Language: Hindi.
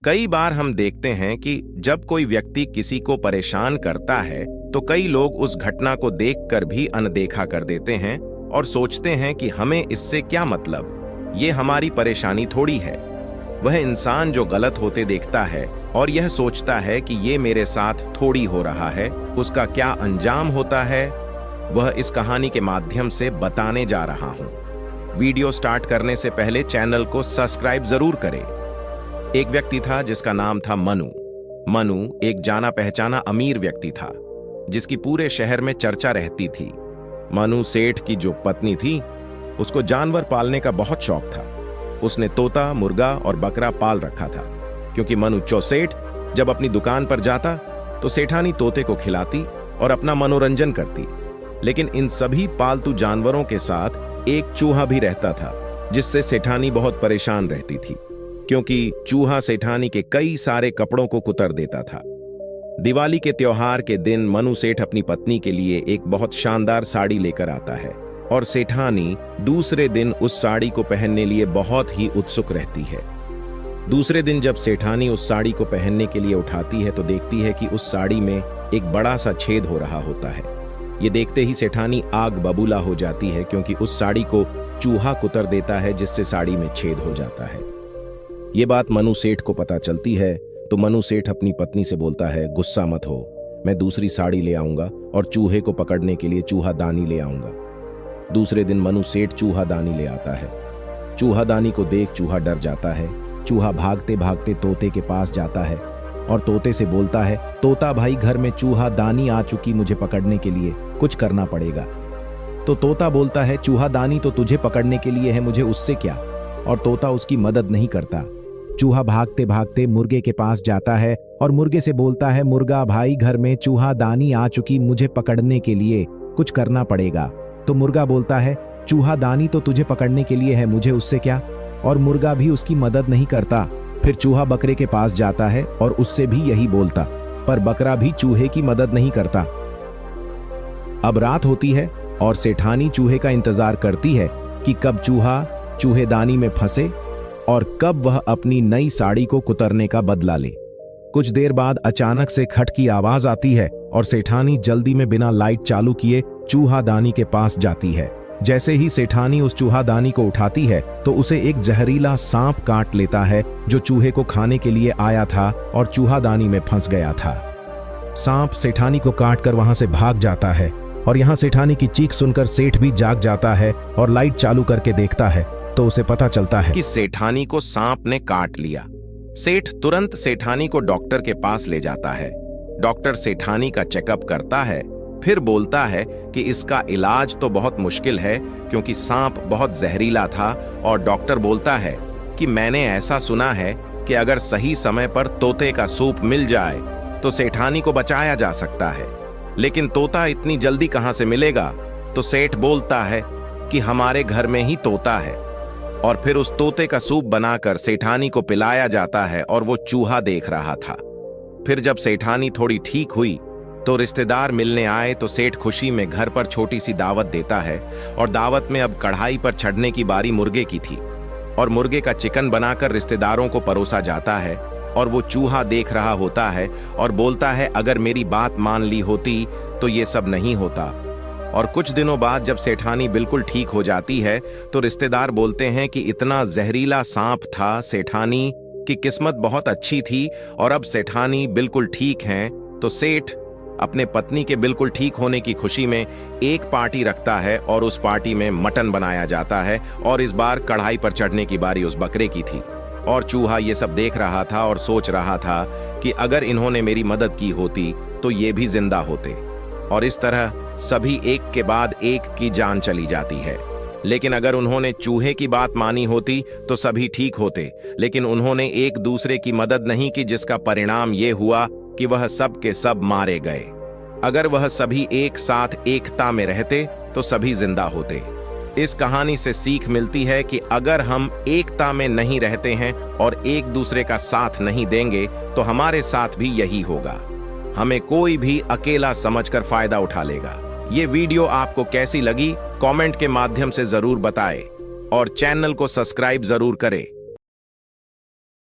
कई बार हम देखते हैं कि जब कोई व्यक्ति किसी को परेशान करता है तो कई लोग उस घटना को देखकर भी अनदेखा कर देते हैं और सोचते हैं कि हमें इससे क्या मतलब, ये हमारी परेशानी थोड़ी है। वह इंसान जो गलत होते देखता है और यह सोचता है कि ये मेरे साथ थोड़ी हो रहा है, उसका क्या अंजाम होता है, वह इस कहानी के माध्यम से बताने जा रहा हूं। वीडियो स्टार्ट करने से पहले चैनल को सब्सक्राइब जरूर करें। एक व्यक्ति था जिसका नाम था मनु। मनु एक जाना पहचाना अमीर व्यक्ति था जिसकी पूरे शहर में चर्चा रहती थी। मनु सेठ की जो पत्नी थी उसको जानवर पालने का बहुत शौक था। उसने तोता, मुर्गा और बकरा पाल रखा था क्योंकि मनु सेठ जब अपनी दुकान पर जाता तो सेठानी तोते को खिलाती और अपना मनोरंजन करती। लेकिन इन सभी पालतू जानवरों के साथ एक चूहा भी रहता था जिससे सेठानी बहुत परेशान रहती थी क्योंकि चूहा सेठानी के कई सारे कपड़ों को कुतर देता था। दिवाली के त्योहार के दिन मनु सेठ अपनी पत्नी के लिए एक बहुत शानदार साड़ी लेकर आता है और सेठानी दूसरे दिन उस साड़ी को पहनने लिए बहुत ही उत्सुक रहती है। दूसरे दिन जब सेठानी उस साड़ी को पहनने के लिए उठाती है तो देखती है कि उस साड़ी में एक बड़ा सा छेद हो रहा होता है। ये देखते ही सेठानी आग बबूला हो जाती है क्योंकि उस साड़ी को चूहा कुतर देता है जिससे साड़ी में छेद हो जाता है। ये बात मनु सेठ को पता चलती है तो मनु सेठ अपनी पत्नी से बोलता है, गुस्सा मत हो, मैं दूसरी साड़ी ले आऊंगा और चूहे को पकड़ने के लिए चूहादानी ले आऊंगा। दूसरे दिन मनु सेठ चूहादानी ले आता है। चूहादानी को देख चूहा डर जाता है। चूहा भागते भागते तोते के पास जाता है और तोते से बोलता है, तोता भाई घर में चूहादानी आ चुकी, मुझे पकड़ने के लिए कुछ करना पड़ेगा। तो तोता बोलता है, चूहादानी तो तुझे पकड़ने के लिए है, मुझे उससे क्या। और तोता उसकी मदद नहीं करता। चूहा भागते भागते मुर्गे के पास जाता है और मुर्गे से बोलता है, मुर्गा भाई घर में चूहादानी आ चुकी, मुझे पकड़ने के लिए कुछ करना पड़ेगा। तो मुर्गा बोलता है, चूहादानी तो तुझे पकड़ने के लिए है, मुझे उससे क्या। और मुर्गा भी उसकी मदद नहीं करता। फिर चूहा बकरे के पास जाता है और उससे भी यही बोलता, पर बकरा भी चूहे की मदद नहीं करता। अब रात होती है और सेठानी चूहे का इंतजार करती है कि कब चूहा चूहेदानी में फंसे और कब वह अपनी नई साड़ी को कुतरने का बदला ले। कुछ देर बाद अचानक से खट की आवाज आती है और सेठानी जल्दी में बिना लाइट चालू किए चूहादानी के पास जाती है। जैसे ही सेठानी उस चूहादानी को उठाती है तो उसे एक जहरीला सांप काट लेता है जो चूहे को खाने के लिए आया था और चूहादानी में फंस गया था। सांप सेठानी को काटकर वहां से भाग जाता है और यहाँ सेठानी की चीख सुनकर सेठ भी जाग जाता है और लाइट चालू करके देखता है तो उसे पता चलता है कि सेठानी को सांप ने काट लिया। सेठ तुरंत सेठानी को डॉक्टर के पास ले जाता है। डॉक्टर सेठानी का चेकअप करता है, फिर बोलता है कि इसका इलाज तो बहुत मुश्किल है क्योंकि सांप बहुत जहरीला था। और डॉक्टर बोलता है कि मैंने ऐसा सुना है कि अगर सही समय पर तोते का सूप मिल जाए तो सेठानी को बचाया जा सकता है। लेकिन तोता इतनी जल्दी कहां से मिलेगा। तो सेठ बोलता है कि हमारे घर में ही तोता है। और फिर उस तोते का सूप बनाकर सेठानी को पिलाया जाता है और वो चूहा देख रहा था। फिर जब सेठानी थोड़ी ठीक हुई तो रिश्तेदार मिलने आए तो सेठ खुशी में घर पर छोटी सी दावत देता है और दावत में अब कढ़ाई पर चढ़ने की बारी मुर्गे की थी और मुर्गे का चिकन बनाकर रिश्तेदारों को परोसा जाता है। और वो चूहा देख रहा होता है और बोलता है, अगर मेरी बात मान ली होती तो ये सब नहीं होता। और कुछ दिनों बाद जब सेठानी बिल्कुल ठीक हो जाती है तो रिश्तेदार बोलते हैं कि इतना जहरीला सांप था, सेठानी की किस्मत बहुत अच्छी थी और अब सेठानी बिल्कुल ठीक हैं। तो सेठ अपने पत्नी के बिल्कुल ठीक होने की खुशी में एक पार्टी रखता है और उस पार्टी में मटन बनाया जाता है और इस बार कढ़ाई पर चढ़ने की बारी उस बकरे की थी। और चूहा ये सब देख रहा था और सोच रहा था कि अगर इन्होंने मेरी मदद की होती तो ये भी जिंदा होते। और इस तरह सभी एक के बाद एक की जान चली जाती है। लेकिन अगर उन्होंने चूहे की बात मानी होती तो सभी ठीक होते। लेकिन उन्होंने एक दूसरे की मदद नहीं की जिसका परिणाम ये हुआ कि वह सब के सब मारे गए। अगर वह सभी एक साथ एकता में रहते तो सभी जिंदा होते। इस कहानी से सीख मिलती है कि अगर हम एकता में नहीं रहते हैं और एक दूसरे का साथ नहीं देंगे तो हमारे साथ भी यही होगा। हमें कोई भी अकेला समझकर फायदा उठा लेगा। ये वीडियो आपको कैसी लगी कमेंट के माध्यम से जरूर बताएं और चैनल को सब्सक्राइब जरूर करें।